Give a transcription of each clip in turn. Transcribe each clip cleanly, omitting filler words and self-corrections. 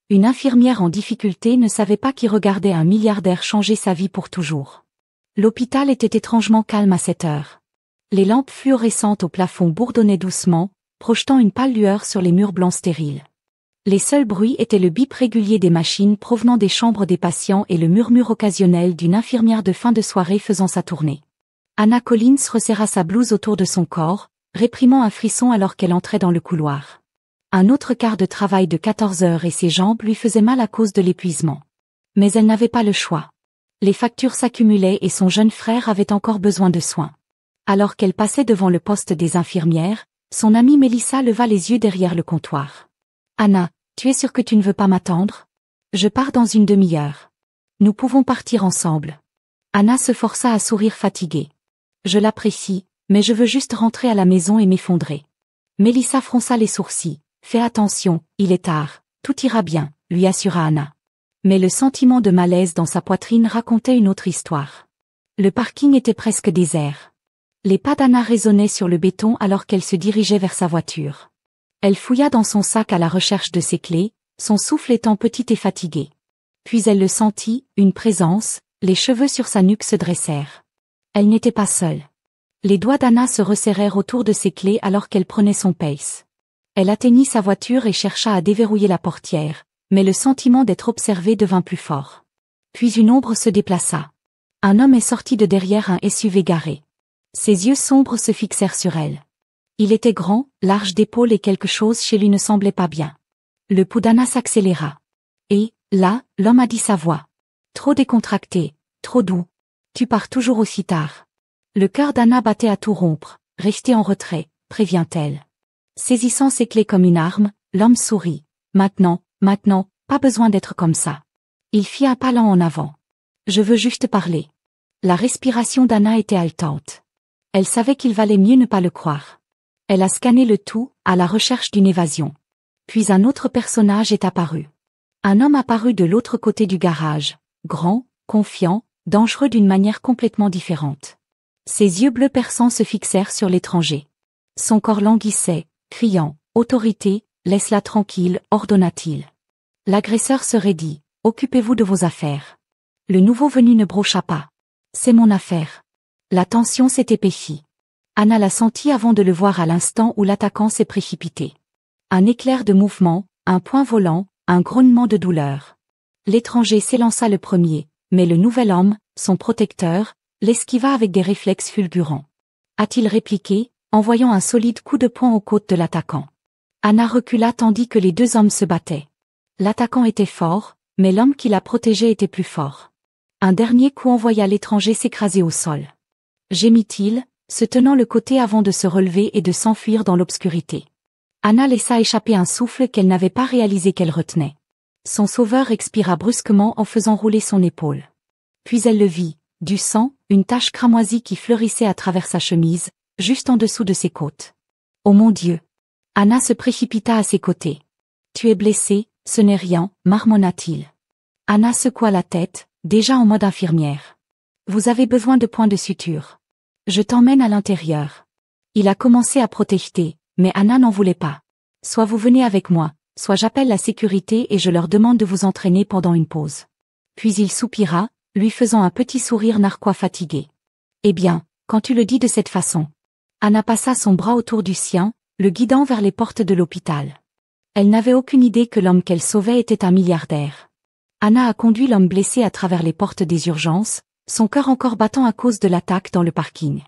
Une infirmière en difficulté ne savait pas qui regardait un milliardaire changer sa vie pour toujours. L'hôpital était étrangement calme à cette heure. Les lampes fluorescentes au plafond bourdonnaient doucement, projetant une pâle lueur sur les murs blancs stériles. Les seuls bruits étaient le bip régulier des machines provenant des chambres des patients et le murmure occasionnel d'une infirmière de fin de soirée faisant sa tournée. Anna Collins resserra sa blouse autour de son corps, réprimant un frisson alors qu'elle entrait dans le couloir. Un autre quart de travail de 14 heures et ses jambes lui faisaient mal à cause de l'épuisement. Mais elle n'avait pas le choix. Les factures s'accumulaient et son jeune frère avait encore besoin de soins. Alors qu'elle passait devant le poste des infirmières, son amie Mélissa leva les yeux derrière le comptoir. « Anna, tu es sûre que tu ne veux pas m'attendre ? Je pars dans une demi-heure. Nous pouvons partir ensemble. » Anna se força à sourire fatiguée. « Je l'apprécie, mais je veux juste rentrer à la maison et m'effondrer. » Mélissa fronça les sourcils. « Fais attention, il est tard, tout ira bien, » lui assura Anna. Mais le sentiment de malaise dans sa poitrine racontait une autre histoire. Le parking était presque désert. Les pas d'Anna résonnaient sur le béton alors qu'elle se dirigeait vers sa voiture. Elle fouilla dans son sac à la recherche de ses clés, son souffle étant petit et fatigué. Puis elle le sentit, une présence, les cheveux sur sa nuque se dressèrent. Elle n'était pas seule. Les doigts d'Anna se resserrèrent autour de ses clés alors qu'elle prenait son pace. Elle atteignit sa voiture et chercha à déverrouiller la portière, mais le sentiment d'être observée devint plus fort. Puis une ombre se déplaça. Un homme est sorti de derrière un SUV garé. Ses yeux sombres se fixèrent sur elle. Il était grand, large d'épaules et quelque chose chez lui ne semblait pas bien. Le pouls d'Anna s'accéléra. Et, là, l'homme a dit sa voix. Trop décontracté, trop doux. Tu pars toujours aussi tard. Le cœur d'Anna battait à tout rompre. Restez en retrait, prévient-elle. Saisissant ses clés comme une arme, l'homme sourit. Maintenant, pas besoin d'être comme ça. Il fit un pas lent en avant. Je veux juste parler. La respiration d'Anna était haletante. Elle savait qu'il valait mieux ne pas le croire. Elle a scanné le tout, à la recherche d'une évasion. Puis un autre personnage est apparu. Un homme apparut de l'autre côté du garage, grand, confiant, dangereux d'une manière complètement différente. Ses yeux bleus perçants se fixèrent sur l'étranger. Son corps languissait, criant, « Autorité, laisse-la tranquille », ordonna-t-il. L'agresseur se raidit, « Occupez-vous de vos affaires. » Le nouveau venu ne brocha pas. « C'est mon affaire. » La tension s'est épaissie. Anna la sentit avant de le voir à l'instant où l'attaquant s'est précipité. Un éclair de mouvement, un point volant, un grognement de douleur. L'étranger s'élança le premier, mais le nouvel homme, son protecteur, l'esquiva avec des réflexes fulgurants. A-t-il répliqué, envoyant un solide coup de poing aux côtes de l'attaquant. Anna recula tandis que les deux hommes se battaient. L'attaquant était fort, mais l'homme qui la protégeait était plus fort. Un dernier coup envoya l'étranger s'écraser au sol. Gémit-il, se tenant le côté avant de se relever et de s'enfuir dans l'obscurité. Anna laissa échapper un souffle qu'elle n'avait pas réalisé qu'elle retenait. Son sauveur expira brusquement en faisant rouler son épaule. Puis elle le vit, du sang, une tache cramoisie qui fleurissait à travers sa chemise, juste en dessous de ses côtes. Oh mon Dieu! Anna se précipita à ses côtés. Tu es blessé, ce n'est rien, marmonna-t-il. Anna secoua la tête, déjà en mode infirmière. Vous avez besoin de points de suture. Je t'emmène à l'intérieur. Il a commencé à protester, mais Anna n'en voulait pas. Soit vous venez avec moi, soit j'appelle la sécurité et je leur demande de vous entraîner pendant une pause. Puis il soupira, lui faisant un petit sourire narquois fatigué. Eh bien, quand tu le dis de cette façon. Anna passa son bras autour du sien, le guidant vers les portes de l'hôpital. Elle n'avait aucune idée que l'homme qu'elle sauvait était un milliardaire. Anna a conduit l'homme blessé à travers les portes des urgences, son cœur encore battant à cause de l'attaque dans le parking.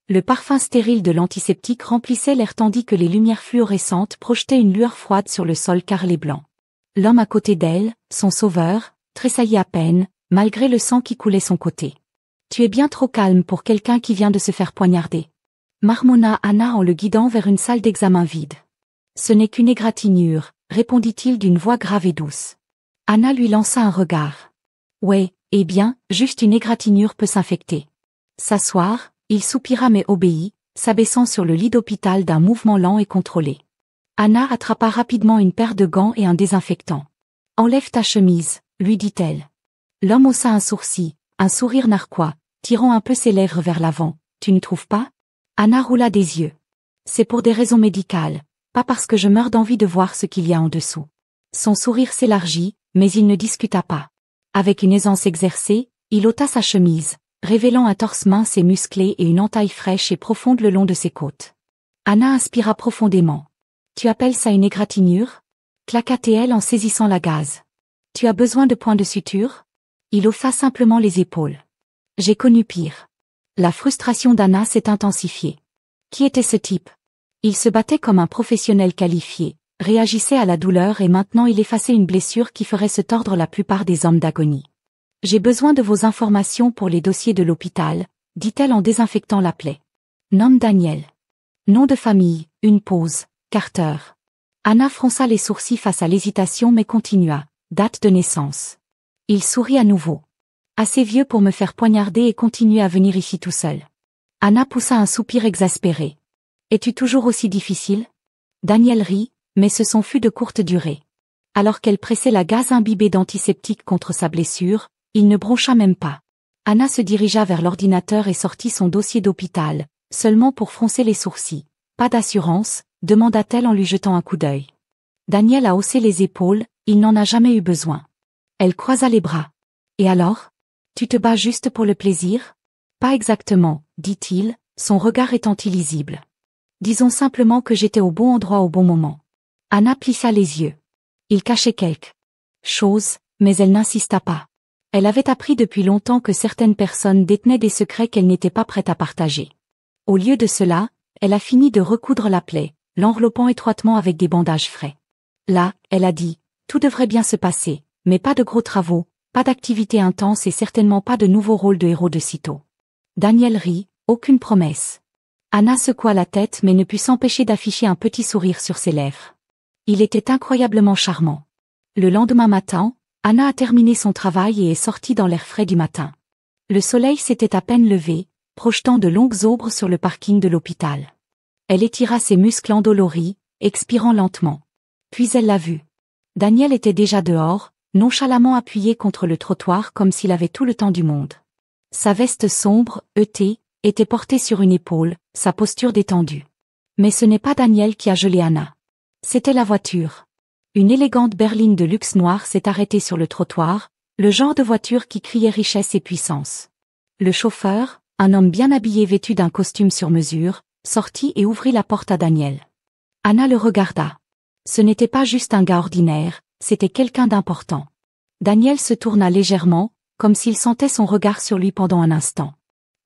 Le parfum stérile de l'antiseptique remplissait l'air tandis que les lumières fluorescentes projetaient une lueur froide sur le sol carrelé blanc. L'homme à côté d'elle, son sauveur, tressaillit à peine, malgré le sang qui coulait son côté. « Tu es bien trop calme pour quelqu'un qui vient de se faire poignarder. » marmonna Anna en le guidant vers une salle d'examen vide. « Ce n'est qu'une égratignure, » répondit-il d'une voix grave et douce. Anna lui lança un regard. « Ouais, eh bien, juste une égratignure peut s'infecter. » S'asseoir, il soupira mais obéit, s'abaissant sur le lit d'hôpital d'un mouvement lent et contrôlé. Anna attrapa rapidement une paire de gants et un désinfectant. « Enlève ta chemise, » lui dit-elle. L'homme haussa un sourcil, un sourire narquois, tirant un peu ses lèvres vers l'avant. « Tu ne trouves pas ?» Anna roula des yeux. « C'est pour des raisons médicales, pas parce que je meurs d'envie de voir ce qu'il y a en dessous. » Son sourire s'élargit, mais il ne discuta pas. Avec une aisance exercée, il ôta sa chemise, révélant un torse mince et musclé et une entaille fraîche et profonde le long de ses côtes. Anna inspira profondément. « Tu appelles ça une égratignure » claqua-t-elle en saisissant la gaze. « Tu as besoin de points de suture » Il haussa simplement les épaules. « J'ai connu pire. » La frustration d'Anna s'est intensifiée. Qui était ce type? Il se battait comme un professionnel qualifié, réagissait à la douleur et maintenant il effaçait une blessure qui ferait se tordre la plupart des hommes d'agonie. « J'ai besoin de vos informations pour les dossiers de l'hôpital, » dit-elle en désinfectant la plaie. « Nom Daniel. Nom de famille, une pause, Carter. » Anna fronça les sourcils face à l'hésitation mais continua. « Date de naissance. » Il sourit à nouveau. « Assez vieux pour me faire poignarder et continuer à venir ici tout seul. » Anna poussa un soupir exaspéré. « Es-tu toujours aussi difficile ?» Daniel rit, mais ce son fut de courte durée. Alors qu'elle pressait la gaze imbibée d'antiseptique contre sa blessure, il ne broncha même pas. Anna se dirigea vers l'ordinateur et sortit son dossier d'hôpital, seulement pour froncer les sourcils. « Pas d'assurance ?» demanda-t-elle en lui jetant un coup d'œil. Daniel a haussé les épaules, il n'en a jamais eu besoin. Elle croisa les bras. « Et alors? Tu te bats juste pour le plaisir ?» « Pas exactement, » dit-il, son regard étant illisible. « Disons simplement que j'étais au bon endroit au bon moment. » Anna plissa les yeux. Il cachait quelque chose, mais elle n'insista pas. Elle avait appris depuis longtemps que certaines personnes détenaient des secrets qu'elle n'était pas prête à partager. Au lieu de cela, elle a fini de recoudre la plaie, l'enveloppant étroitement avec des bandages frais. Là, elle a dit, tout devrait bien se passer, mais pas de gros travaux, pas d'activités intenses et certainement pas de nouveaux rôles de héros de sitôt. Daniel rit, aucune promesse. Anna secoua la tête mais ne put s'empêcher d'afficher un petit sourire sur ses lèvres. Il était incroyablement charmant. Le lendemain matin, Anna a terminé son travail et est sortie dans l'air frais du matin. Le soleil s'était à peine levé, projetant de longues ombres sur le parking de l'hôpital. Elle étira ses muscles endoloris, expirant lentement. Puis elle l'a vu. Daniel était déjà dehors, nonchalamment appuyé contre le trottoir comme s'il avait tout le temps du monde. Sa veste sombre, heutée, était portée sur une épaule, sa posture détendue. Mais ce n'est pas Daniel qui a gelé Anna. C'était la voiture. Une élégante berline de luxe noire s'est arrêtée sur le trottoir, le genre de voiture qui criait richesse et puissance. Le chauffeur, un homme bien habillé vêtu d'un costume sur mesure, sortit et ouvrit la porte à Daniel. Anna le regarda. Ce n'était pas juste un gars ordinaire, c'était quelqu'un d'important. Daniel se tourna légèrement, comme s'il sentait son regard sur lui pendant un instant.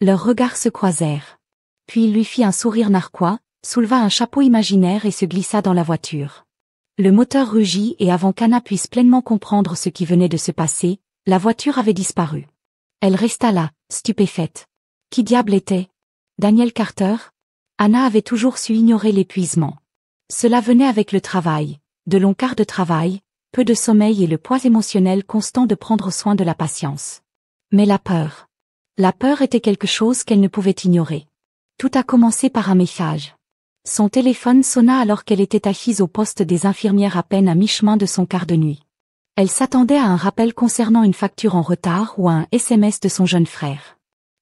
Leurs regards se croisèrent. Puis il lui fit un sourire narquois, souleva un chapeau imaginaire et se glissa dans la voiture. Le moteur rugit et avant qu'Anna puisse pleinement comprendre ce qui venait de se passer, la voiture avait disparu. Elle resta là, stupéfaite. Qui diable était Daniel Carter? Anna avait toujours su ignorer l'épuisement. Cela venait avec le travail, de longs quarts de travail, peu de sommeil et le poids émotionnel constant de prendre soin de la patience. Mais la peur. La peur était quelque chose qu'elle ne pouvait ignorer. Tout a commencé par un message. Son téléphone sonna alors qu'elle était assise au poste des infirmières à peine à mi-chemin de son quart de nuit. Elle s'attendait à un rappel concernant une facture en retard ou à un SMS de son jeune frère.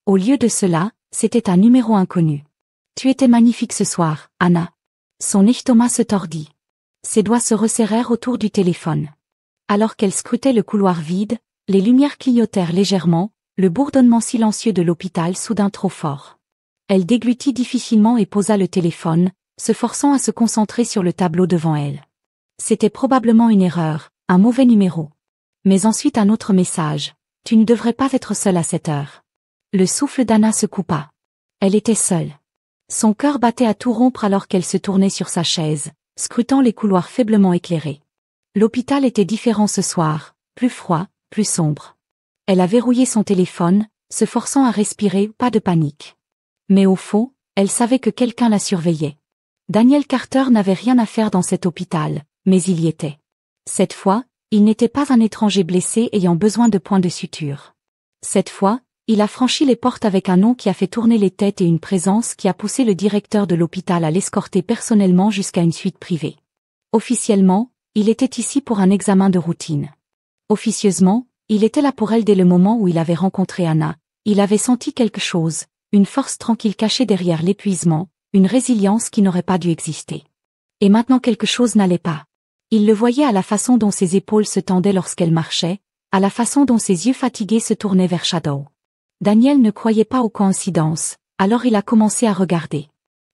Au lieu de cela, c'était un numéro inconnu. « Tu étais magnifique ce soir, Anna. » Son estomac se tordit. Ses doigts se resserrèrent autour du téléphone. Alors qu'elle scrutait le couloir vide, les lumières clignotèrent légèrement, le bourdonnement silencieux de l'hôpital soudain trop fort. Elle déglutit difficilement et posa le téléphone, se forçant à se concentrer sur le tableau devant elle. C'était probablement une erreur, un mauvais numéro. Mais ensuite un autre message. « Tu ne devrais pas être seule à cette heure. » Le souffle d'Anna se coupa. Elle était seule. Son cœur battait à tout rompre alors qu'elle se tournait sur sa chaise, scrutant les couloirs faiblement éclairés. L'hôpital était différent ce soir, plus froid, plus sombre. Elle a verrouillé son téléphone, se forçant à respirer, pas de panique. Mais au fond, elle savait que quelqu'un la surveillait. Daniel Carter n'avait rien à faire dans cet hôpital, mais il y était. Cette fois, il n'était pas un étranger blessé ayant besoin de points de suture. Cette fois, il a franchi les portes avec un nom qui a fait tourner les têtes et une présence qui a poussé le directeur de l'hôpital à l'escorter personnellement jusqu'à une suite privée. Officiellement, il était ici pour un examen de routine. Officieusement, il était là pour elle dès le moment où il avait rencontré Anna. Il avait senti quelque chose, une force tranquille cachée derrière l'épuisement, une résilience qui n'aurait pas dû exister. Et maintenant quelque chose n'allait pas. Il le voyait à la façon dont ses épaules se tendaient lorsqu'elle marchait, à la façon dont ses yeux fatigués se tournaient vers Shadow. Daniel ne croyait pas aux coïncidences, alors il a commencé à regarder.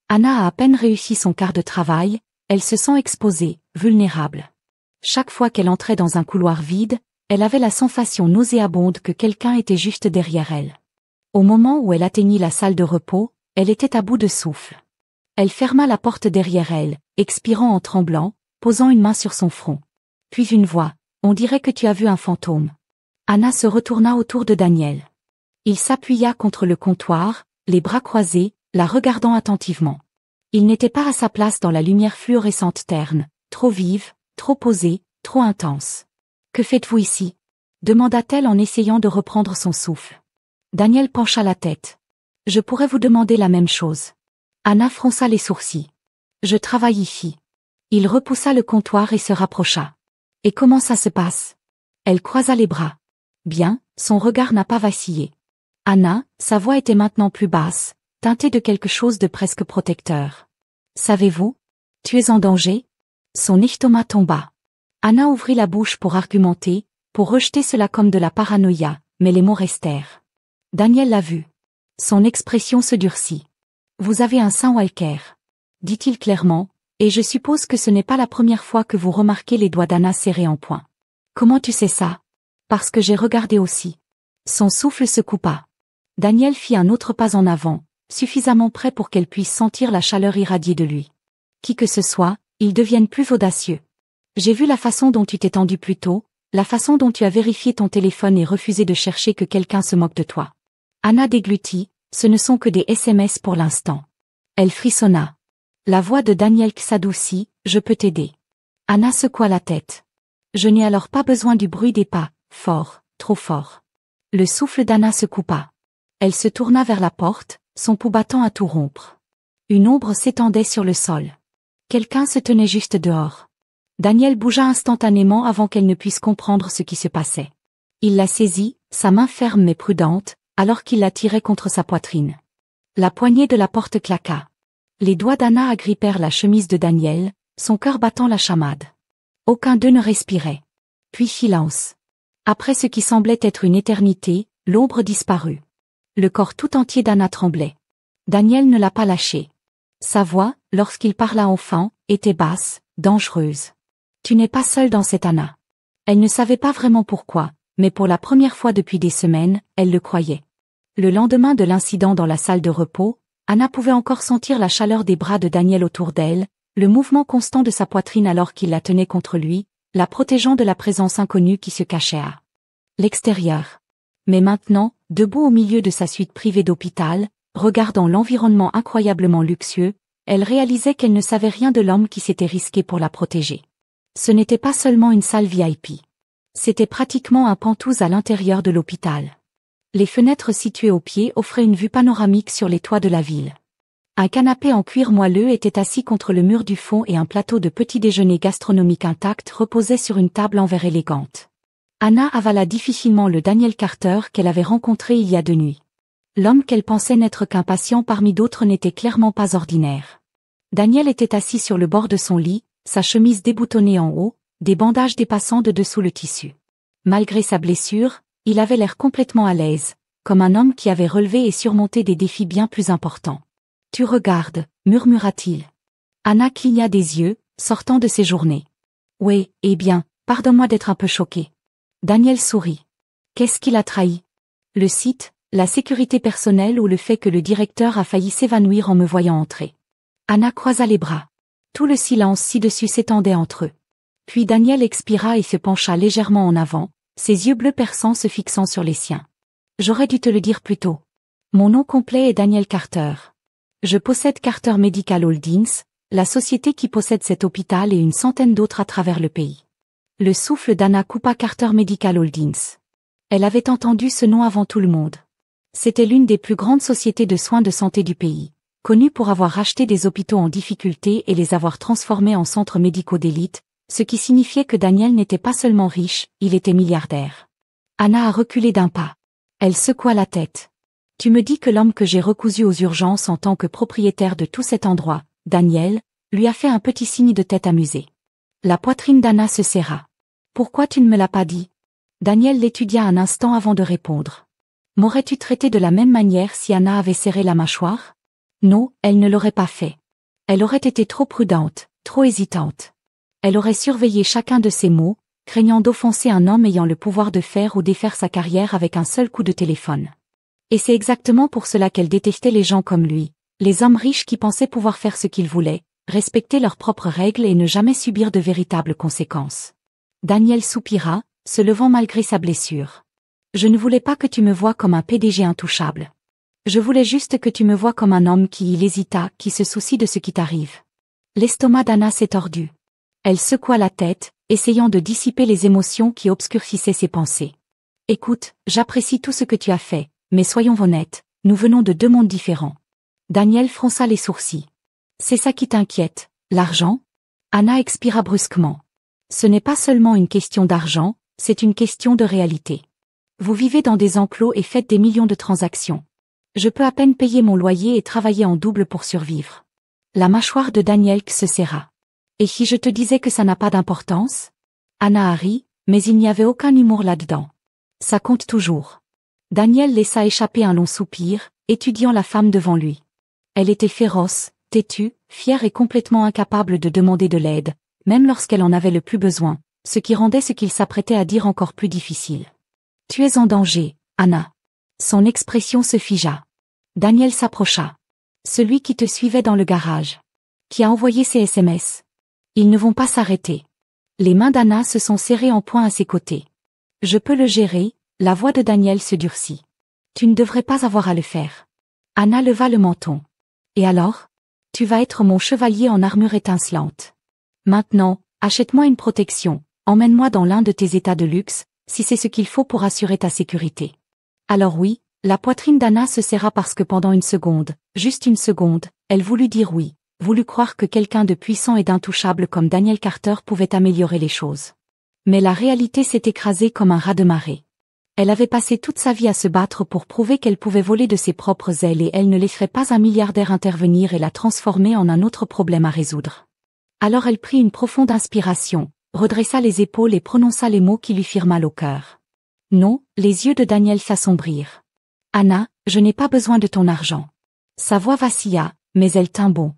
Anna a à peine réussi son quart de travail, elle se sent exposée, vulnérable. Chaque fois qu'elle entrait dans un couloir vide, elle avait la sensation nauséabonde que quelqu'un était juste derrière elle. Au moment où elle atteignit la salle de repos, elle était à bout de souffle. Elle ferma la porte derrière elle, expirant en tremblant, posant une main sur son front. Puis une voix, « On dirait que tu as vu un fantôme. » Anna se retourna autour de Daniel. Il s'appuya contre le comptoir, les bras croisés, la regardant attentivement. Il n'était pas à sa place dans la lumière fluorescente terne, trop vive, trop posée, trop intense. « Que faites-vous ici ?» demanda-t-elle en essayant de reprendre son souffle. Daniel pencha la tête. « Je pourrais vous demander la même chose. » Anna fronça les sourcils. « Je travaille ici. » Il repoussa le comptoir et se rapprocha. « Et comment ça se passe ?» Elle croisa les bras. « Bien », son regard n'a pas vacillé. Anna, sa voix était maintenant plus basse, teintée de quelque chose de presque protecteur. « Savez-vous ? Tu es en danger ?» Son estomac tomba. Anna ouvrit la bouche pour argumenter, pour rejeter cela comme de la paranoïa, mais les mots restèrent. Daniel l'a vu. Son expression se durcit. « Vous avez un sein Walker, » dit-il clairement, et je suppose que ce n'est pas la première fois que vous remarquez les doigts d'Anna serrés en poing. « Comment tu sais ça ?»« Parce que j'ai regardé aussi. » Son souffle se coupa. Daniel fit un autre pas en avant, suffisamment près pour qu'elle puisse sentir la chaleur irradier de lui. « Qui que ce soit, ils deviennent plus audacieux. J'ai vu la façon dont tu t'es tendu plus tôt, la façon dont tu as vérifié ton téléphone et refusé de chercher que quelqu'un se moque de toi. » Anna déglutit, « Ce ne sont que des SMS pour l'instant. » Elle frissonna. La voix de Daniel s'adoucit, « Je peux t'aider. » Anna secoua la tête. « Je n'ai alors pas besoin du bruit des pas, fort, trop fort. » Le souffle d'Anna se coupa. Elle se tourna vers la porte, son pouls battant à tout rompre. Une ombre s'étendait sur le sol. Quelqu'un se tenait juste dehors. Daniel bougea instantanément avant qu'elle ne puisse comprendre ce qui se passait. Il la saisit, sa main ferme mais prudente, alors qu'il la tirait contre sa poitrine. La poignée de la porte claqua. Les doigts d'Anna agrippèrent la chemise de Daniel, son cœur battant la chamade. Aucun d'eux ne respirait. Puis silence. Après ce qui semblait être une éternité, l'ombre disparut. Le corps tout entier d'Anna tremblait. Daniel ne l'a pas lâché. Sa voix, lorsqu'il parla enfin, était basse, dangereuse. « Tu n'es pas seule dans cette Anna. » Elle ne savait pas vraiment pourquoi, mais pour la première fois depuis des semaines, elle le croyait. Le lendemain de l'incident dans la salle de repos, Anna pouvait encore sentir la chaleur des bras de Daniel autour d'elle, le mouvement constant de sa poitrine alors qu'il la tenait contre lui, la protégeant de la présence inconnue qui se cachait à l'extérieur. Mais maintenant, debout au milieu de sa suite privée d'hôpital, regardant l'environnement incroyablement luxueux, elle réalisait qu'elle ne savait rien de l'homme qui s'était risqué pour la protéger. Ce n'était pas seulement une salle VIP. C'était pratiquement un penthouse à l'intérieur de l'hôpital. Les fenêtres situées au pied offraient une vue panoramique sur les toits de la ville. Un canapé en cuir moelleux était assis contre le mur du fond et un plateau de petit déjeuner gastronomique intact reposait sur une table en verre élégante. Anna avala difficilement le Daniel Carter qu'elle avait rencontré il y a 2 nuits. L'homme qu'elle pensait n'être qu'un patient parmi d'autres n'était clairement pas ordinaire. Daniel était assis sur le bord de son lit, sa chemise déboutonnée en haut, des bandages dépassant de dessous le tissu. Malgré sa blessure, il avait l'air complètement à l'aise, comme un homme qui avait relevé et surmonté des défis bien plus importants. « Tu regardes » murmura-t-il. Anna cligna des yeux, sortant de ses journées. « Oui, eh bien, pardonne-moi d'être un peu choquée. » Daniel sourit. Qu'est-ce qui l'a trahi? Le site, la sécurité personnelle ou le fait que le directeur a failli s'évanouir en me voyant entrer? Anna croisa les bras. Tout le silence ci-dessus s'étendait entre eux. Puis Daniel expira et se pencha légèrement en avant, ses yeux bleus perçants se fixant sur les siens. J'aurais dû te le dire plus tôt. Mon nom complet est Daniel Carter. Je possède Carter Medical Holdings, la société qui possède cet hôpital et une centaine d'autres à travers le pays. Le souffle d'Anna coupa Carter Medical Holdings. Elle avait entendu ce nom avant tout le monde. C'était l'une des plus grandes sociétés de soins de santé du pays, connue pour avoir racheté des hôpitaux en difficulté et les avoir transformés en centres médicaux d'élite, ce qui signifiait que Daniel n'était pas seulement riche, il était milliardaire. Anna a reculé d'un pas. Elle secoua la tête. « Tu me dis que l'homme que j'ai recousu aux urgences en tant que propriétaire de tout cet endroit, Daniel, lui a fait un petit signe de tête amusé. La poitrine d'Anna se serra. Pourquoi tu ne me l'as pas dit? Daniel l'étudia un instant avant de répondre. M'aurais-tu traité de la même manière si Anna avait serré la mâchoire? Non, elle ne l'aurait pas fait. Elle aurait été trop prudente, trop hésitante. Elle aurait surveillé chacun de ses mots, craignant d'offenser un homme ayant le pouvoir de faire ou défaire sa carrière avec un seul coup de téléphone. Et c'est exactement pour cela qu'elle détestait les gens comme lui, les hommes riches qui pensaient pouvoir faire ce qu'ils voulaient, respecter leurs propres règles et ne jamais subir de véritables conséquences. Daniel soupira, se levant malgré sa blessure. Je ne voulais pas que tu me voies comme un PDG intouchable. Je voulais juste que tu me voies comme un homme qui hésita, qui se soucie de ce qui t'arrive. L'estomac d'Anna s'est tordu. Elle secoua la tête, essayant de dissiper les émotions qui obscurcissaient ses pensées. Écoute, j'apprécie tout ce que tu as fait, mais soyons honnêtes, nous venons de deux mondes différents. Daniel fronça les sourcils. C'est ça qui t'inquiète, l'argent? Anna expira brusquement. Ce n'est pas seulement une question d'argent, c'est une question de réalité. Vous vivez dans des enclos et faites des millions de transactions. Je peux à peine payer mon loyer et travailler en double pour survivre. La mâchoire de Daniel se serra. Et si je te disais que ça n'a pas d'importance? Anna a ri, mais il n'y avait aucun humour là-dedans. Ça compte toujours. Daniel laissa échapper un long soupir, étudiant la femme devant lui. Elle était féroce, têtue, fière et complètement incapable de demander de l'aide, même lorsqu'elle en avait le plus besoin, ce qui rendait ce qu'il s'apprêtait à dire encore plus difficile. Tu es en danger, Anna. Son expression se figea. Daniel s'approcha. Celui qui te suivait dans le garage. Qui a envoyé ces SMS. Ils ne vont pas s'arrêter. Les mains d'Anna se sont serrées en poing à ses côtés. Je peux le gérer, la voix de Daniel se durcit. Tu ne devrais pas avoir à le faire. Anna leva le menton. Et alors? Tu vas être mon chevalier en armure étincelante. Maintenant, achète-moi une protection, emmène-moi dans l'un de tes états de luxe, si c'est ce qu'il faut pour assurer ta sécurité. Alors oui, la poitrine d'Anna se serra parce que pendant une seconde, juste une seconde, elle voulut dire oui, voulut croire que quelqu'un de puissant et d'intouchable comme Daniel Carter pouvait améliorer les choses. Mais la réalité s'est écrasée comme un raz-de-marée. Elle avait passé toute sa vie à se battre pour prouver qu'elle pouvait voler de ses propres ailes et elle ne laisserait pas un milliardaire intervenir et la transformer en un autre problème à résoudre. Alors elle prit une profonde inspiration, redressa les épaules et prononça les mots qui lui firent mal au cœur. Non, les yeux de Daniel s'assombrirent. Anna, je n'ai pas besoin de ton argent. Sa voix vacilla, mais elle tint bon.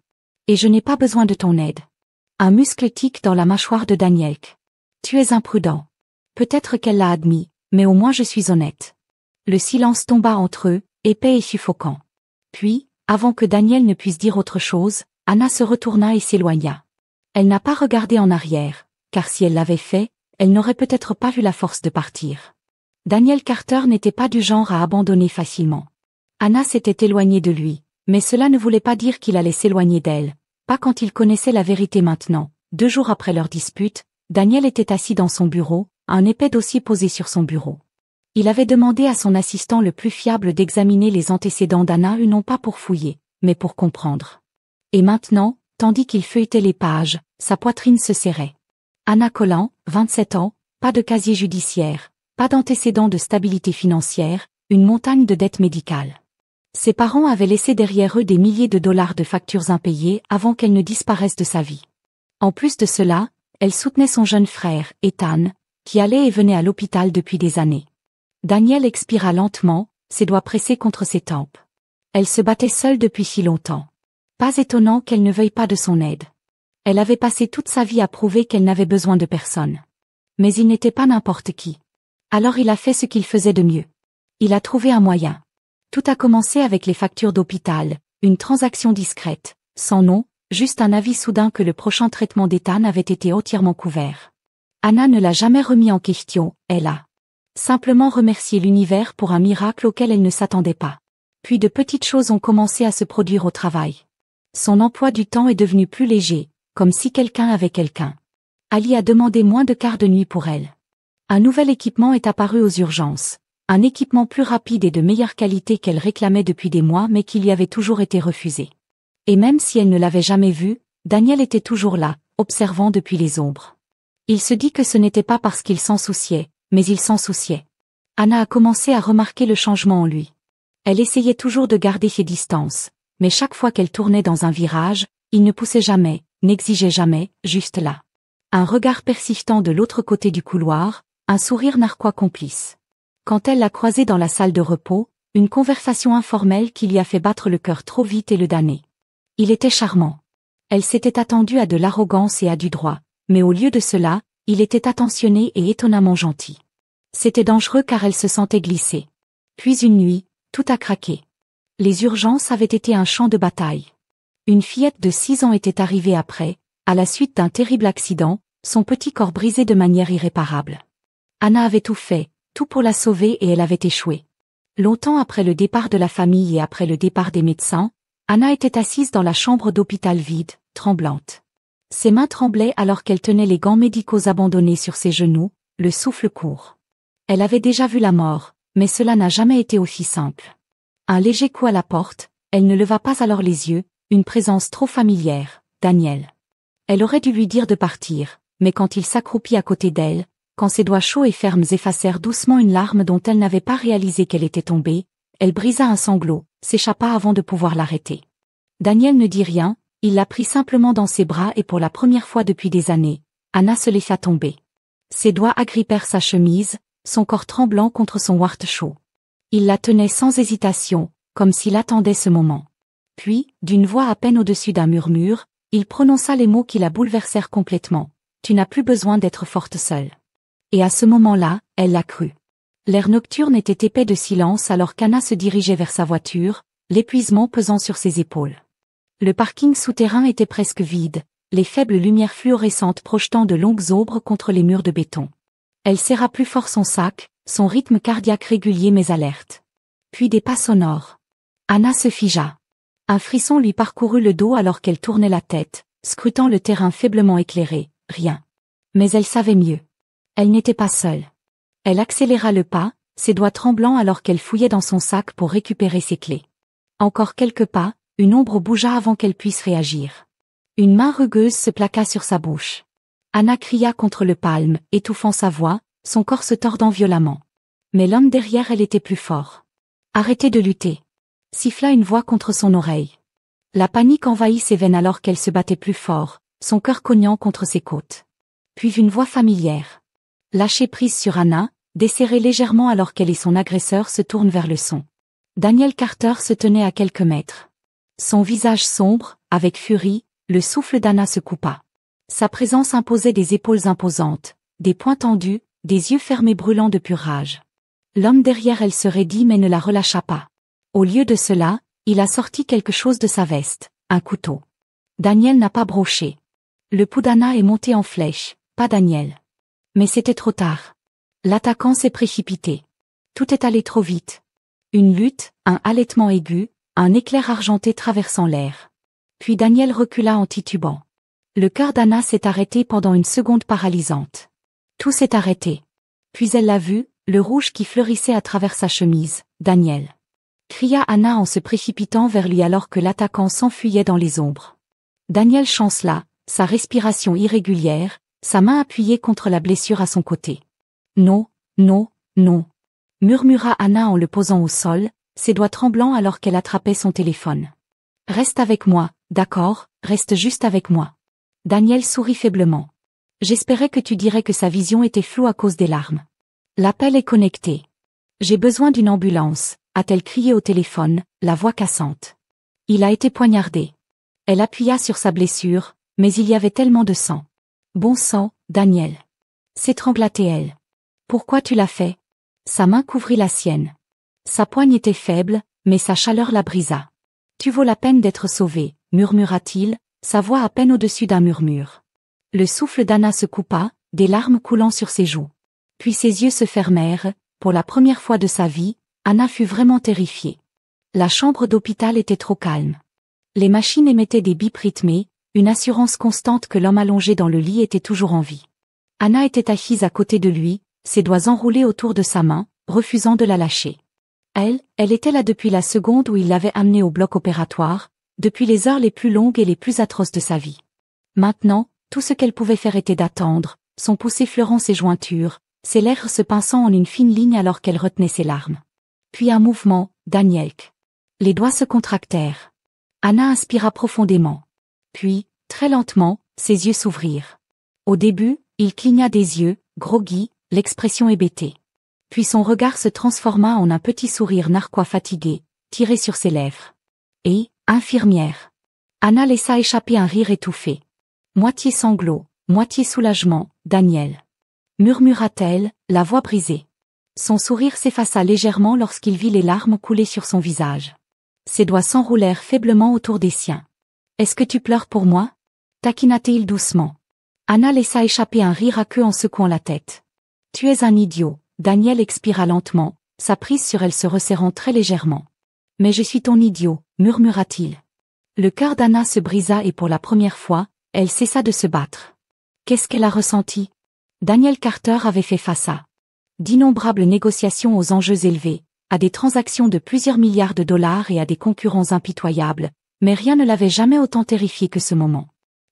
Et je n'ai pas besoin de ton aide. Un muscle tic dans la mâchoire de Daniel. Tu es imprudent. Peut-être qu'elle l'a admis, mais au moins je suis honnête. Le silence tomba entre eux, épais et suffocant. Puis, avant que Daniel ne puisse dire autre chose, Anna se retourna et s'éloigna. Elle n'a pas regardé en arrière, car si elle l'avait fait, elle n'aurait peut-être pas eu la force de partir. Daniel Carter n'était pas du genre à abandonner facilement. Anna s'était éloignée de lui, mais cela ne voulait pas dire qu'il allait s'éloigner d'elle, pas quand il connaissait la vérité maintenant. 2 jours après leur dispute, Daniel était assis dans son bureau, un épais dossier posé sur son bureau. Il avait demandé à son assistant le plus fiable d'examiner les antécédents d'Anna non pas pour fouiller, mais pour comprendre. Et maintenant, tandis qu'il feuilletait les pages, sa poitrine se serrait. Anna Collant, 27 ans, pas de casier judiciaire, pas d'antécédents de stabilité financière, une montagne de dettes médicales. Ses parents avaient laissé derrière eux des milliers de dollars de factures impayées avant qu'elle ne disparaisse de sa vie. En plus de cela, elle soutenait son jeune frère, Ethan, qui allait et venait à l'hôpital depuis des années. Daniel expira lentement, ses doigts pressés contre ses tempes. Elle se battait seule depuis si longtemps. Pas étonnant qu'elle ne veuille pas de son aide. Elle avait passé toute sa vie à prouver qu'elle n'avait besoin de personne. Mais il n'était pas n'importe qui. Alors il a fait ce qu'il faisait de mieux. Il a trouvé un moyen. Tout a commencé avec les factures d'hôpital, une transaction discrète, sans nom, juste un avis soudain que le prochain traitement d'Ethan avait été entièrement couvert. Anna ne l'a jamais remis en question, elle a simplement remercié l'univers pour un miracle auquel elle ne s'attendait pas. Puis de petites choses ont commencé à se produire au travail. Son emploi du temps est devenu plus léger, comme si quelqu'un avait quelqu'un. Ali a demandé moins de quarts de nuit pour elle. Un nouvel équipement est apparu aux urgences. Un équipement plus rapide et de meilleure qualité qu'elle réclamait depuis des mois mais qui lui avait toujours été refusé. Et même si elle ne l'avait jamais vu, Daniel était toujours là, observant depuis les ombres. Il se dit que ce n'était pas parce qu'il s'en souciait, mais il s'en souciait. Anna a commencé à remarquer le changement en lui. Elle essayait toujours de garder ses distances, mais chaque fois qu'elle tournait dans un virage, il ne poussait jamais, n'exigeait jamais, juste là. Un regard persistant de l'autre côté du couloir, un sourire narquois complice. Quand elle l'a croisé dans la salle de repos, une conversation informelle qui lui a fait battre le cœur trop vite et le damner. Il était charmant. Elle s'était attendue à de l'arrogance et à du droit, mais au lieu de cela, il était attentionné et étonnamment gentil. C'était dangereux car elle se sentait glisser. Puis une nuit, tout a craqué. Les urgences avaient été un champ de bataille. Une fillette de 6 ans était arrivée après, à la suite d'un terrible accident, son petit corps brisé de manière irréparable. Anna avait tout fait, tout pour la sauver et elle avait échoué. Longtemps après le départ de la famille et après le départ des médecins, Anna était assise dans la chambre d'hôpital vide, tremblante. Ses mains tremblaient alors qu'elle tenait les gants médicaux abandonnés sur ses genoux, le souffle court. Elle avait déjà vu la mort, mais cela n'a jamais été aussi simple. Un léger coup à la porte, elle ne leva pas alors les yeux, une présence trop familière, Daniel. Elle aurait dû lui dire de partir, mais quand il s'accroupit à côté d'elle, quand ses doigts chauds et fermes effacèrent doucement une larme dont elle n'avait pas réalisé qu'elle était tombée, elle brisa un sanglot, s'échappa avant de pouvoir l'arrêter. Daniel ne dit rien, il la prit simplement dans ses bras et pour la première fois depuis des années, Anna se laissa tomber. Ses doigts agrippèrent sa chemise, son corps tremblant contre son wart chaud. Il la tenait sans hésitation, comme s'il attendait ce moment. Puis, d'une voix à peine au-dessus d'un murmure, il prononça les mots qui la bouleversèrent complètement. « Tu n'as plus besoin d'être forte seule. » Et à ce moment-là, elle l'a cru. L'air nocturne était épais de silence alors qu'Anna se dirigeait vers sa voiture, l'épuisement pesant sur ses épaules. Le parking souterrain était presque vide, les faibles lumières fluorescentes projetant de longues ombres contre les murs de béton. Elle serra plus fort son sac, son rythme cardiaque régulier mais alerte. Puis des pas sonores. Anna se figea. Un frisson lui parcourut le dos alors qu'elle tournait la tête, scrutant le terrain faiblement éclairé, rien. Mais elle savait mieux. Elle n'était pas seule. Elle accéléra le pas, ses doigts tremblants alors qu'elle fouillait dans son sac pour récupérer ses clés. Encore quelques pas, une ombre bougea avant qu'elle puisse réagir. Une main rugueuse se plaqua sur sa bouche. Anna cria contre le palme, étouffant sa voix, son corps se tordant violemment. Mais l'homme derrière elle était plus fort. « Arrêtez de lutter !» siffla une voix contre son oreille. La panique envahit ses veines alors qu'elle se battait plus fort, son cœur cognant contre ses côtes. Puis une voix familière. Lâchée prise sur Anna, desserrée légèrement alors qu'elle et son agresseur se tournent vers le son. Daniel Carter se tenait à quelques mètres. Son visage sombre, avec furie, le souffle d'Anna se coupa. Sa présence imposait des épaules imposantes, des poings tendus, des yeux fermés brûlants de pure rage. L'homme derrière elle se raidit mais ne la relâcha pas. Au lieu de cela, il a sorti quelque chose de sa veste, un couteau. Daniel n'a pas bronché. Le pouls d'Anna est monté en flèche, pas Daniel. Mais c'était trop tard. L'attaquant s'est précipité. Tout est allé trop vite. Une lutte, un halètement aigu, un éclair argenté traversant l'air. Puis Daniel recula en titubant. Le cœur d'Anna s'est arrêté pendant une seconde paralysante. Tout s'est arrêté. Puis elle l'a vu, le rouge qui fleurissait à travers sa chemise, Daniel. Cria Anna en se précipitant vers lui alors que l'attaquant s'enfuyait dans les ombres. Daniel chancela, sa respiration irrégulière, sa main appuyée contre la blessure à son côté. Non, non, non, murmura Anna en le posant au sol, ses doigts tremblants alors qu'elle attrapait son téléphone. Reste avec moi, d'accord, reste juste avec moi. Daniel sourit faiblement. J'espérais que tu dirais que sa vision était floue à cause des larmes. L'appel est connecté. J'ai besoin d'une ambulance, a-t-elle crié au téléphone, la voix cassante. Il a été poignardé. Elle appuya sur sa blessure, mais il y avait tellement de sang. Bon sang, Daniel. S'étrangla-t-elle. Pourquoi tu l'as fait? Sa main couvrit la sienne. Sa poigne était faible, mais sa chaleur la brisa. Tu vaux la peine d'être sauvé, murmura-t-il, sa voix à peine au-dessus d'un murmure. Le souffle d'Anna se coupa, des larmes coulant sur ses joues. Puis ses yeux se fermèrent, pour la première fois de sa vie, Anna fut vraiment terrifiée. La chambre d'hôpital était trop calme. Les machines émettaient des bips rythmés, une assurance constante que l'homme allongé dans le lit était toujours en vie. Anna était assise à côté de lui, ses doigts enroulés autour de sa main, refusant de la lâcher. Elle était là depuis la seconde où il l'avait amenée au bloc opératoire, depuis les heures les plus longues et les plus atroces de sa vie. Maintenant, tout ce qu'elle pouvait faire était d'attendre, son pouce effleurant ses jointures, ses lèvres se pinçant en une fine ligne alors qu'elle retenait ses larmes. Puis un mouvement, Daniel. Les doigts se contractèrent. Anna inspira profondément. Puis, très lentement, ses yeux s'ouvrirent. Au début, il cligna des yeux, groggy, l'expression hébétée. Puis son regard se transforma en un petit sourire narquois fatigué, tiré sur ses lèvres. Et, infirmière. Anna laissa échapper un rire étouffé. Moitié sanglot, moitié soulagement, Daniel. Murmura-t-elle, la voix brisée. Son sourire s'effaça légèrement lorsqu'il vit les larmes couler sur son visage. Ses doigts s'enroulèrent faiblement autour des siens. Est-ce que tu pleures pour moi? Taquina-t-il doucement. Anna laissa échapper un rire aqueux en secouant la tête. Tu es un idiot, Daniel expira lentement, sa prise sur elle se resserrant très légèrement. Mais je suis ton idiot, murmura-t-il. Le cœur d'Anna se brisa et pour la première fois, elle cessa de se battre. Qu'est-ce qu'elle a ressenti? Daniel Carter avait fait face à d'innombrables négociations aux enjeux élevés, à des transactions de plusieurs milliards de dollars et à des concurrents impitoyables, mais rien ne l'avait jamais autant terrifié que ce moment.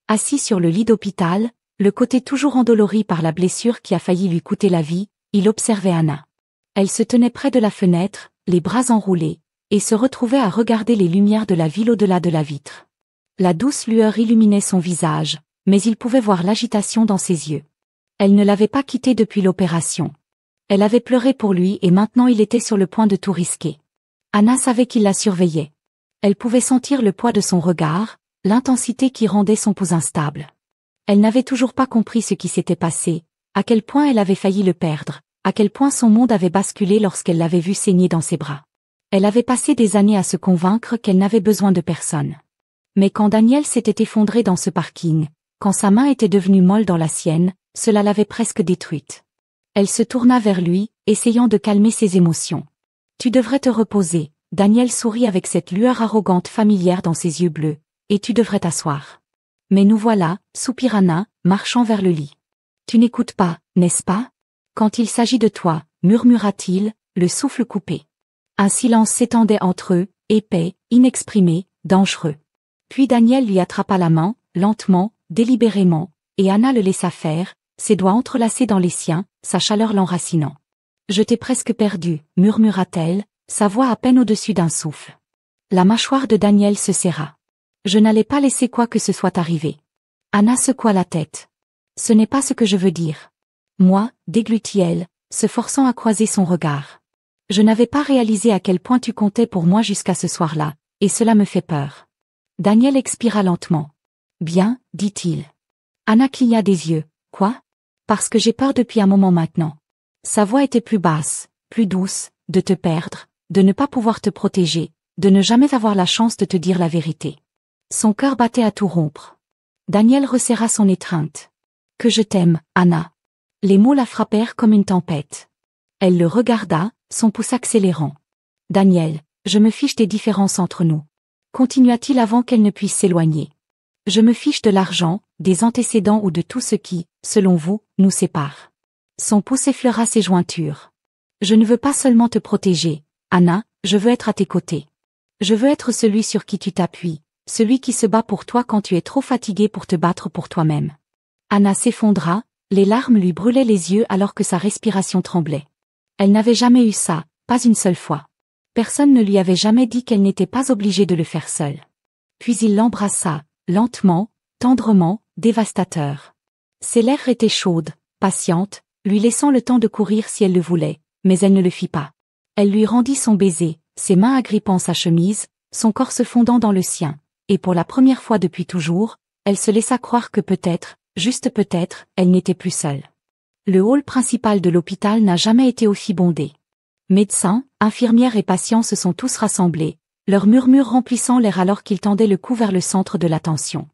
Assis sur le lit d'hôpital, le côté toujours endolori par la blessure qui a failli lui coûter la vie, il observait Anna. Elle se tenait près de la fenêtre, les bras enroulés, et se retrouvait à regarder les lumières de la ville au-delà de la vitre. La douce lueur illuminait son visage, mais il pouvait voir l'agitation dans ses yeux. Elle ne l'avait pas quitté depuis l'opération. Elle avait pleuré pour lui et maintenant il était sur le point de tout risquer. Anna savait qu'il la surveillait. Elle pouvait sentir le poids de son regard, l'intensité qui rendait son pouls instable. Elle n'avait toujours pas compris ce qui s'était passé, à quel point elle avait failli le perdre, à quel point son monde avait basculé lorsqu'elle l'avait vu saigner dans ses bras. Elle avait passé des années à se convaincre qu'elle n'avait besoin de personne. Mais quand Daniel s'était effondré dans ce parking, quand sa main était devenue molle dans la sienne, cela l'avait presque détruite. Elle se tourna vers lui, essayant de calmer ses émotions. Tu devrais te reposer, Daniel sourit avec cette lueur arrogante familière dans ses yeux bleus, et tu devrais t'asseoir. Mais nous voilà, soupira Anna, marchant vers le lit. Tu n'écoutes pas, n'est-ce pas? Quand il s'agit de toi, murmura-t-il, le souffle coupé. Un silence s'étendait entre eux, épais, inexprimé, dangereux. Puis Daniel lui attrapa la main, lentement, délibérément, et Anna le laissa faire, ses doigts entrelacés dans les siens, sa chaleur l'enracinant. Je t'ai presque perdu, murmura-t-elle, sa voix à peine au-dessus d'un souffle. La mâchoire de Daniel se serra. Je n'allais pas laisser quoi que ce soit arriver. Anna secoua la tête. Ce n'est pas ce que je veux dire. Moi, déglutit-elle, se forçant à croiser son regard. Je n'avais pas réalisé à quel point tu comptais pour moi jusqu'à ce soir-là, et cela me fait peur. Daniel expira lentement. Bien, dit-il. Anna cligna des yeux. Quoi? Parce que j'ai peur depuis un moment maintenant. Sa voix était plus basse, plus douce, de te perdre, de ne pas pouvoir te protéger, de ne jamais avoir la chance de te dire la vérité. Son cœur battait à tout rompre. Daniel resserra son étreinte. Que je t'aime, Anna. Les mots la frappèrent comme une tempête. Elle le regarda, son pouce accélérant. Daniel, je me fiche des différences entre nous. Continua-t-il avant qu'elle ne puisse s'éloigner. Je me fiche de l'argent, des antécédents ou de tout ce qui, selon vous, nous sépare. Son pouce effleura ses jointures. Je ne veux pas seulement te protéger, Anna, je veux être à tes côtés. Je veux être celui sur qui tu t'appuies, celui qui se bat pour toi quand tu es trop fatigué pour te battre pour toi-même. Anna s'effondra, les larmes lui brûlaient les yeux alors que sa respiration tremblait. Elle n'avait jamais eu ça, pas une seule fois. Personne ne lui avait jamais dit qu'elle n'était pas obligée de le faire seule. Puis il l'embrassa, lentement, tendrement, dévastateur. Ses lèvres étaient chaudes, patientes, lui laissant le temps de courir si elle le voulait, mais elle ne le fit pas. Elle lui rendit son baiser, ses mains agrippant sa chemise, son corps se fondant dans le sien, et pour la première fois depuis toujours, elle se laissa croire que peut-être, juste peut-être, elle n'était plus seule. Le hall principal de l'hôpital n'a jamais été aussi bondé. Médecins, infirmières et patients se sont tous rassemblés, leurs murmures remplissant l'air alors qu'ils tendaient le cou vers le centre de l'attention.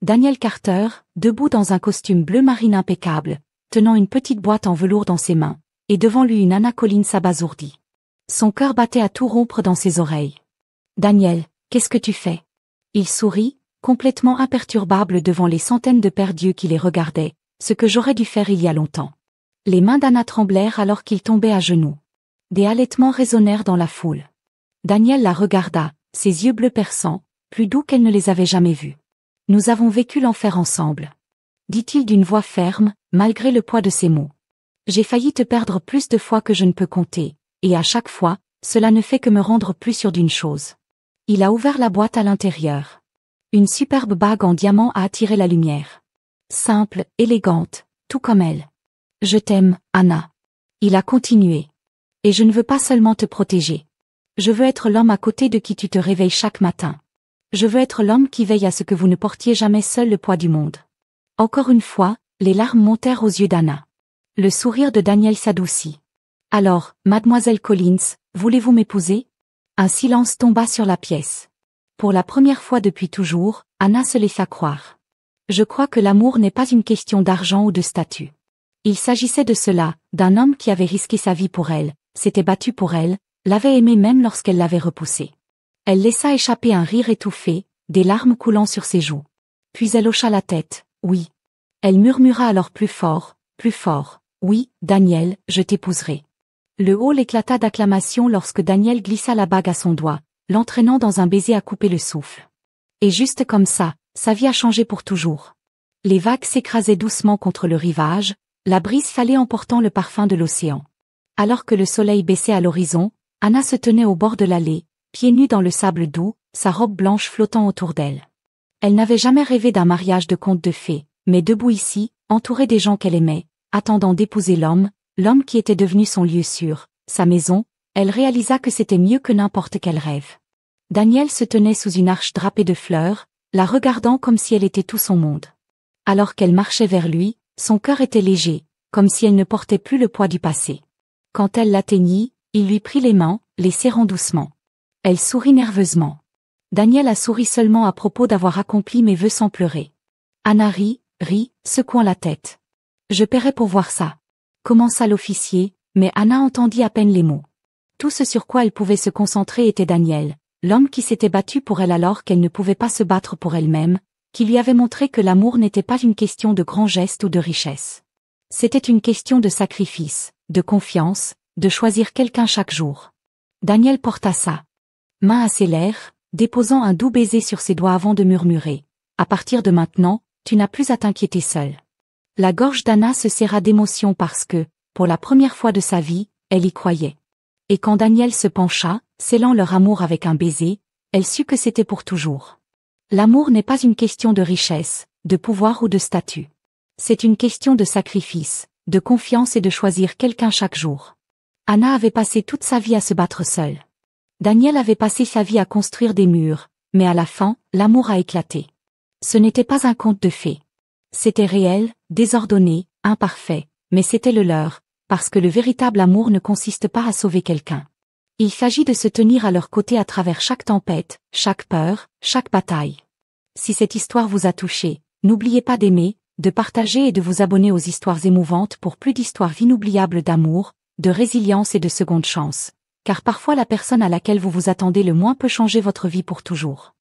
Daniel Carter, debout dans un costume bleu marine impeccable, tenant une petite boîte en velours dans ses mains, et devant lui une Anna Collins abasourdie. Son cœur battait à tout rompre dans ses oreilles. « Daniel, qu'est-ce que tu fais ?» Il sourit, complètement imperturbable devant les centaines de perdus qui les regardaient, ce que j'aurais dû faire il y a longtemps. Les mains d'Anna tremblèrent alors qu'il tombait à genoux. Des halètements résonnèrent dans la foule. Daniel la regarda, ses yeux bleus perçants, plus doux qu'elle ne les avait jamais vus. « Nous avons vécu l'enfer ensemble. » dit-il d'une voix ferme, malgré le poids de ses mots. « J'ai failli te perdre plus de fois que je ne peux compter, et à chaque fois, cela ne fait que me rendre plus sûr d'une chose. » Il a ouvert la boîte à l'intérieur. Une superbe bague en diamant a attiré la lumière. Simple, élégante, tout comme elle. Je t'aime, Anna. Il a continué. Et je ne veux pas seulement te protéger. Je veux être l'homme à côté de qui tu te réveilles chaque matin. Je veux être l'homme qui veille à ce que vous ne portiez jamais seul le poids du monde. Encore une fois, les larmes montèrent aux yeux d'Anna. Le sourire de Daniel s'adoucit. Alors, mademoiselle Collins, voulez-vous m'épouser? Un silence tomba sur la pièce. Pour la première fois depuis toujours, Anna se laissa croire. Je crois que l'amour n'est pas une question d'argent ou de statut. Il s'agissait de cela, d'un homme qui avait risqué sa vie pour elle, s'était battu pour elle, l'avait aimée même lorsqu'elle l'avait repoussé. Elle laissa échapper un rire étouffé, des larmes coulant sur ses joues. Puis elle hocha la tête, oui. Elle murmura alors plus fort, oui, Daniel, je t'épouserai. Le hall éclata d'acclamations lorsque Daniel glissa la bague à son doigt, l'entraînant dans un baiser à couper le souffle. Et juste comme ça, sa vie a changé pour toujours. Les vagues s'écrasaient doucement contre le rivage, la brise salée emportant le parfum de l'océan. Alors que le soleil baissait à l'horizon, Anna se tenait au bord de l'allée, pieds nus dans le sable doux, sa robe blanche flottant autour d'elle. Elle n'avait jamais rêvé d'un mariage de conte de fées, mais debout ici, entourée des gens qu'elle aimait, attendant d'épouser l'homme qui était devenu son lieu sûr, sa maison, elle réalisa que c'était mieux que n'importe quel rêve. Daniel se tenait sous une arche drapée de fleurs, la regardant comme si elle était tout son monde. Alors qu'elle marchait vers lui, son cœur était léger, comme si elle ne portait plus le poids du passé. Quand elle l'atteignit, il lui prit les mains, les serrant doucement. Elle sourit nerveusement. Daniel a souri seulement à propos d'avoir accompli mes vœux sans pleurer. Anna rit, secouant la tête. Je paierai pour voir ça. Commença l'officier, mais Anna entendit à peine les mots. Tout ce sur quoi elle pouvait se concentrer était Daniel, l'homme qui s'était battu pour elle alors qu'elle ne pouvait pas se battre pour elle-même, qui lui avait montré que l'amour n'était pas une question de grands gestes ou de richesse. C'était une question de sacrifice, de confiance, de choisir quelqu'un chaque jour. Daniel porta sa main à ses lèvres, déposant un doux baiser sur ses doigts avant de murmurer. À partir de maintenant, tu n'as plus à t'inquiéter seule. La gorge d'Anna se serra d'émotion parce que, pour la première fois de sa vie, elle y croyait. Et quand Daniel se pencha, scellant leur amour avec un baiser, elle sut que c'était pour toujours. L'amour n'est pas une question de richesse, de pouvoir ou de statut. C'est une question de sacrifice, de confiance et de choisir quelqu'un chaque jour. Anna avait passé toute sa vie à se battre seule. Daniel avait passé sa vie à construire des murs, mais à la fin, l'amour a éclaté. Ce n'était pas un conte de fées. C'était réel, désordonné, imparfait, mais c'était le leur, parce que le véritable amour ne consiste pas à sauver quelqu'un. Il s'agit de se tenir à leur côté à travers chaque tempête, chaque peur, chaque bataille. Si cette histoire vous a touché, n'oubliez pas d'aimer, de partager et de vous abonner aux histoires émouvantes pour plus d'histoires inoubliables d'amour, de résilience et de seconde chance. Car parfois la personne à laquelle vous vous attendez le moins peut changer votre vie pour toujours.